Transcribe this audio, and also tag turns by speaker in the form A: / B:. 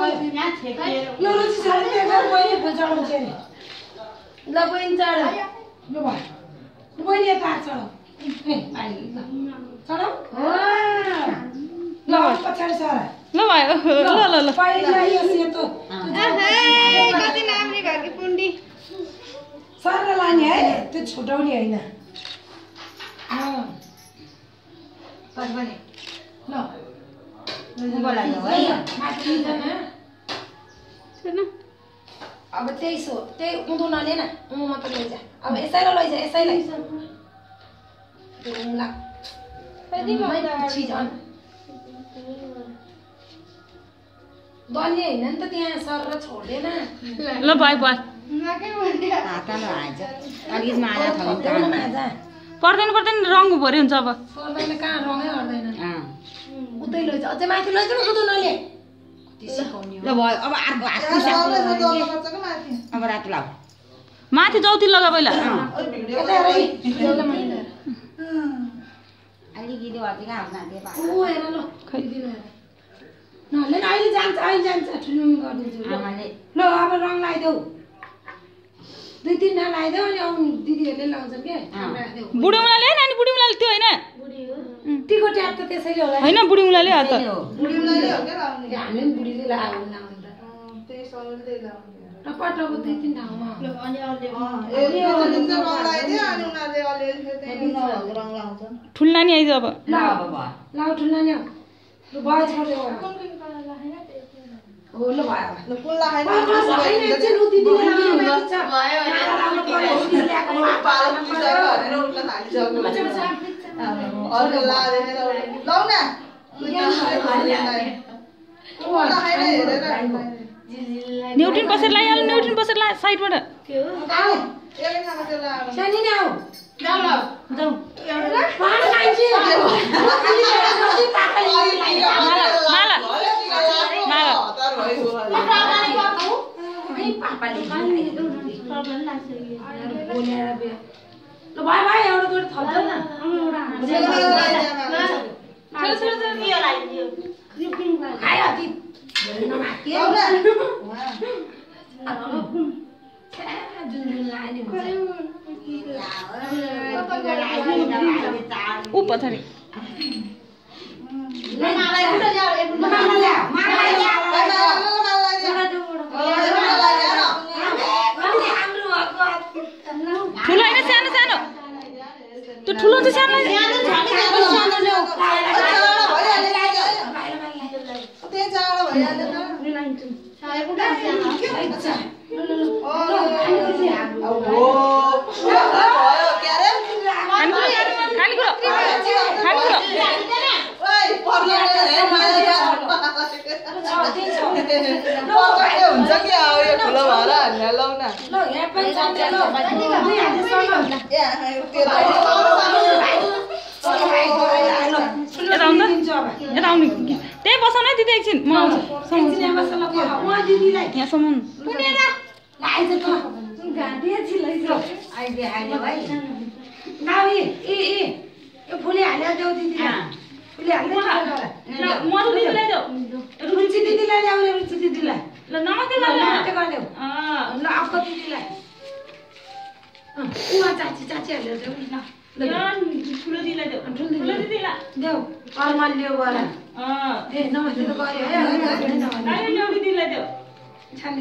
A: ल रुचि साले देखा मैले चढाउँछ नि
B: ल बहिनी चढ
A: ल भयो बहिनी यता चढाउ ए भाइ चढाउ ल पछाडि सारा
C: ल भयो ल ल ल
A: पहिला यो सेतो
C: कति नाम्री घरकी पुण्डी
A: सारा लाने है त्यो छुटाउने हैन
B: बस बने
A: ल
B: बोला है
A: माथि जान
C: छैन
A: अब त्यही सो त्यही उँधो नले न मात्र लैजा अब यसैलाई लैजा यसैलाई ला पछि झन् बलिए हैन नि त त्यहाँ सर र छोड्दैन
C: ल भयो भयो
B: हातमा हाल्छ अलिकति माला थल्छ
A: माजा
C: पर्दैन पर्दैन रङ भरि हुन्छ अब
A: पर्दैन कहाँ रङै गर्दैन उतै लैजा अझै माथि लैजा उँधो नले
B: ल भयो अब अर्को हात अब रातो लाऊ
C: माथि जौती लगा पहिला
B: अलिकति अझै कहाँ हाल्न दे
A: ऊ हेर ल खै दिनु न ले अहिले जान्छ ठुलो गरिदिन्छु
B: आमाले
A: ल अब रङ लगाइदेऊ 2-3 जना लगाइदेऊ अनि आउनु दिदीहरूले लाउँछन् के
C: बुढी मुलाले नानी बुढी मुलाले त्यो हैन
A: टिको ट्याप त त्यसैले होला
C: हैन बुढी मुलाले हात त
A: बुढी मुलाले हो के लाउने हामीले पनि बुढीले लगाउनु लाउँदा त्यही सरले लाउने र पटको 2-3 ठाउँमा अनि रङ लाउँछ
C: ठुल नानी आइज अब
B: ल अब भयो
A: लाउ ठुल नानी आउ ल भयो छोड्यो हो ल भयो ल कुन लगाइन एकछिन उ दिदीले लाउनु छ भयो लाउनु पर्यो ल्याएको पालन गरेर भनेर उठ्न थालिसक्यो अर्को लाएर लाउ न
C: न्युट्रिन पसेर लाइहाल्नु न्युट्रिन पसेर ला साइडबाट
A: आउ सानी नि आउ जाऊ जाऊ पानी खाइन्छ
C: माला माला
A: पापाले ल भाइ भाइ एउटा जोडी थप्छ न खायो ती नमाथि जुन लाने
C: ऊ पछाडि ठुलो हैन सानो सानो त्यो ठुलो चाहिँ सानो
D: हुन्छ कि अब यो ठुलो भएर हामीलाई लाउ न
A: ल यहाँ पनि
C: यता आउनु यता आउनु त्यही बसाउनु है दिदी एकछिन म आउँछु यहाँ सम्म
A: फुले हाल्यो देऊ दिदीलाई फुले हाल्यो
C: मधु दिदीलाई देऊ
A: रुचि दिदीलाई ल्याउने रुचि दिदीलाई
C: ल नमस्ते
A: गरिदेऊ ल अब दिदीलाई उहाँ चाची हाल्यो देऊ न
C: ठुलो दिदीलाई देऊ ठुलो दिदीलाई
A: देऊ कर्मल ल्याऊ गएर ए नमस्ते त गऱ्यो है
C: दिदीलाई देऊ